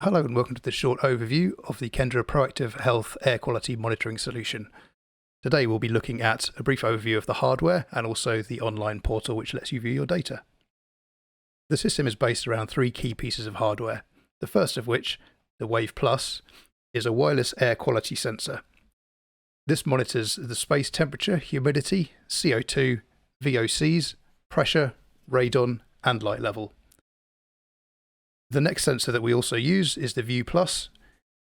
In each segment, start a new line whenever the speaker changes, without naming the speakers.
Hello and welcome to this short overview of the Kendra PROActiv Health air quality monitoring solution. Today we'll be looking at a brief overview of the hardware and also the online portal which lets you view your data. The system is based around three key pieces of hardware, the first of which, the Wave Plus, is a wireless air quality sensor. This monitors the space temperature, humidity, CO2, VOCs, pressure, radon and light level. The next sensor that we also use is the View Plus,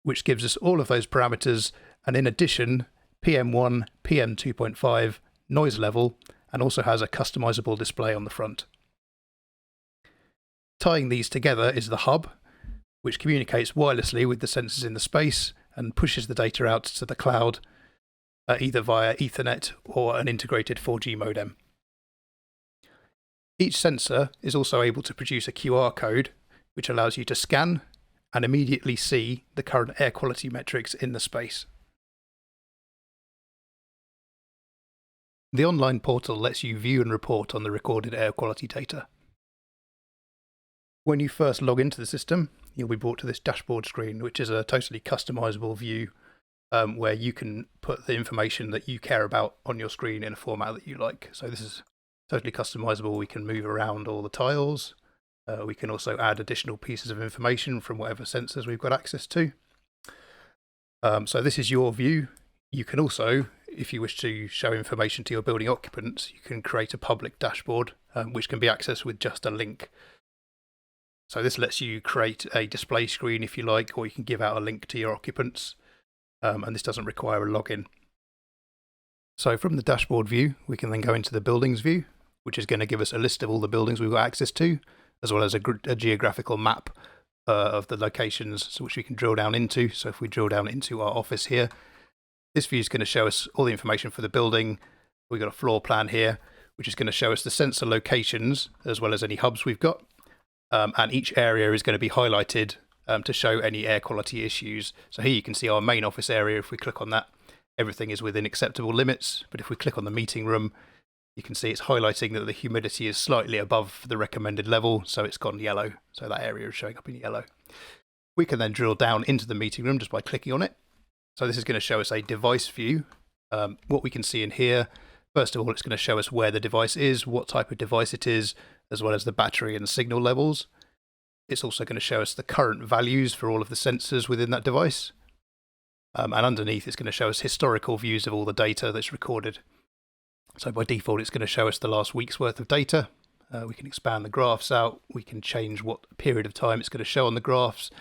which gives us all of those parameters and in addition PM1, PM2.5, noise level, and also has a customizable display on the front. Tying these together is the hub, which communicates wirelessly with the sensors in the space and pushes the data out to the cloud, either via Ethernet or an integrated 4G modem. Each sensor is also able to produce a QR code which allows you to scan and immediately see the current air quality metrics in the space. The online portal lets you view and report on the recorded air quality data. When you first log into the system, you'll be brought to this dashboard screen, which is a totally customizable view where you can put the information that you care about on your screen in a format that you like. So this is totally customizable. We can move around all the tiles. We can also add additional pieces of information from whatever sensors we've got access to. So this is your view. You can also, if you wish to show information to your building occupants, you can create a public dashboard which can be accessed with just a link. So this lets you create a display screen if you like, or you can give out a link to your occupants, and this doesn't require a login. So from the dashboard view, we can then go into the buildings view, which is going to give us a list of all the buildings we've got access to, as well as a geographical map of the locations which we can drill down into. So if we drill down into our office here, this view is going to show us all the information for the building. We've got a floor plan here, which is going to show us the sensor locations, as well as any hubs we've got. And each area is going to be highlighted to show any air quality issues. So here you can see our main office area. If we click on that, everything is within acceptable limits. But if we click on the meeting room, you can see it's highlighting that the humidity is slightly above the recommended level, so it's gone yellow. So that area is showing up in yellow. We can then drill down into the meeting room just by clicking on it. So this is going to show us a device view. What we can see in here, first of all, it's going to show us where the device is, what type of device it is, as well as the battery and signal levels. It's also going to show us the current values for all of the sensors within that device. And underneath, it's going to show us historical views of all the data that's recorded. So by default, it's going to show us the last week's worth of data. We can expand the graphs out. We can change what period of time it's going to show on the graphs.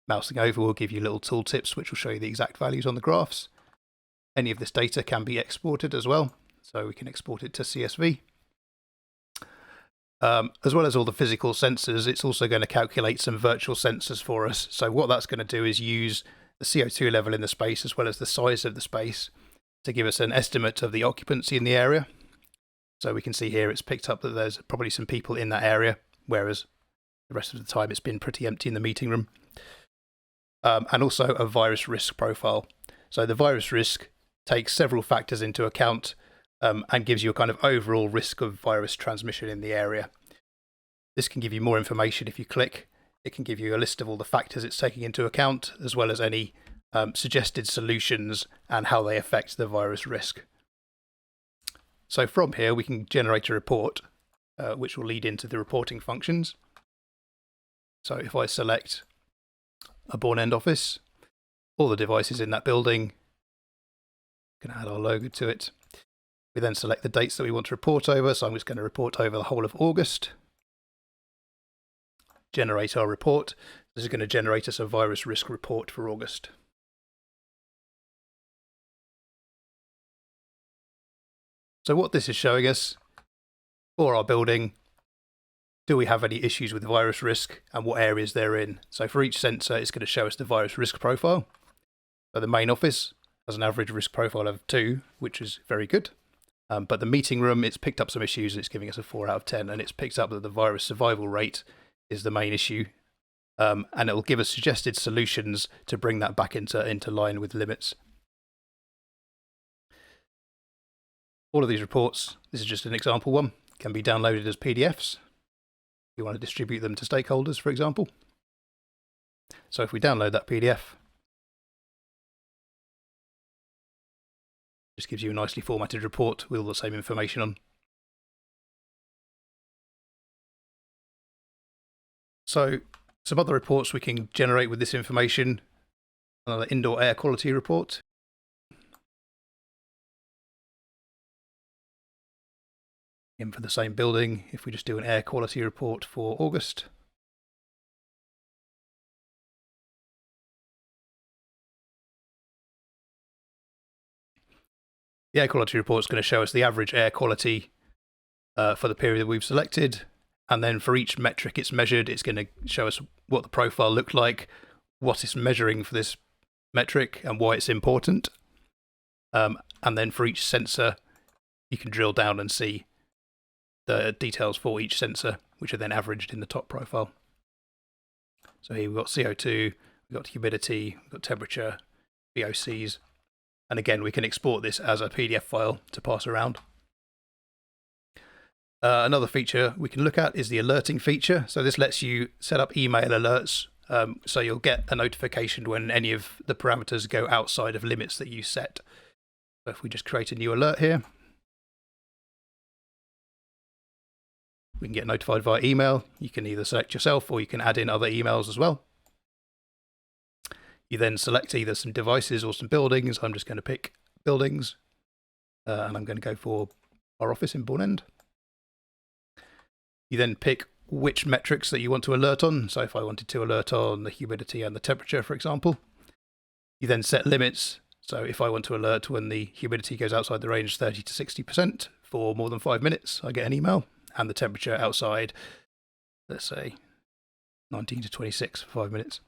Mousing over will give you little tooltips which will show you the exact values on the graphs. Any of this data can be exported as well. So we can export it to CSV. As well as all the physical sensors, it's also going to calculate some virtual sensors for us. So what that's going to do is use the CO2 level in the space as well as the size of the space to give us an estimate of the occupancy in the area. So we can see here it's picked up that there's probably some people in that area, whereas the rest of the time it's been pretty empty in the meeting room. And also a virus risk profile. So the virus risk takes several factors into account and gives you a kind of overall risk of virus transmission in the area. This can give you more information if you click. It can give you a list of all the factors it's taking into account, as well as any suggested solutions and how they affect the virus risk. So from here we can generate a report which will lead into the reporting functions. So if I select a Bourne End office, all the devices in that building, we can add our logo to it. We then select the dates that we want to report over, so I'm just going to report over the whole of August. Generate our report. This is going to generate us a virus risk report for August. So what this is showing us for our building, do we have any issues with the virus risk and what areas they're in? So for each sensor, it's going to show us the virus risk profile. So the main office has an average risk profile of 2, which is very good. But the meeting room, it's picked up some issues. It's giving us a 4 out of 10, and it's picked up that the virus survival rate is the main issue. And it will give us suggested solutions to bring that back into line with limits. All of these reports, this is just an example one, can be downloaded as PDFs. You want to distribute them to stakeholders, for example. So if we download that PDF, just gives you a nicely formatted report with all the same information on. So some other reports we can generate with this information: another indoor air quality report. And for the same building, if we just do an air quality report for August, the air quality report is going to show us the average air quality for the period that we've selected. And then for each metric it's measured, it's going to show us what the profile looked like, what it's measuring for this metric, and why it's important. And then for each sensor, you can drill down and see the details for each sensor, which are then averaged in the top profile. So here we've got CO2, we've got humidity, we've got temperature, VOCs. And again, we can export this as a PDF file to pass around. Another feature we can look at is the alerting feature. So this lets you set up email alerts. So you'll get a notification when any of the parameters go outside of limits that you set. So if we just create a new alert here, we can get notified via email. You can either select yourself or you can add in other emails as well. You then select either some devices or some buildings. I'm just going to pick buildings, and I'm going to go for our office in Bourne End. You then pick which metrics that you want to alert on. So if I wanted to alert on the humidity and the temperature, for example, you then set limits. So if I want to alert when the humidity goes outside the range 30 to 60% for more than 5 minutes, I get an email. And the temperature outside, let's say 19 to 26 for 5 minutes.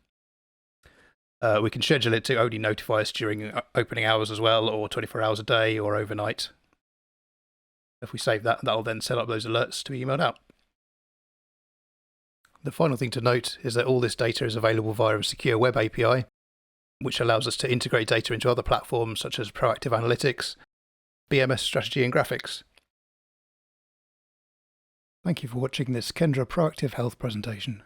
We can schedule it to only notify us during opening hours as well, or 24 hours a day, or overnight. If we save that, that'll then set up those alerts to be emailed out. The final thing to note is that all this data is available via a secure web API, which allows us to integrate data into other platforms such as Proactive Analytics, BMS Strategy and Graphics. Thank you for watching this Kendra PROActiv Health presentation.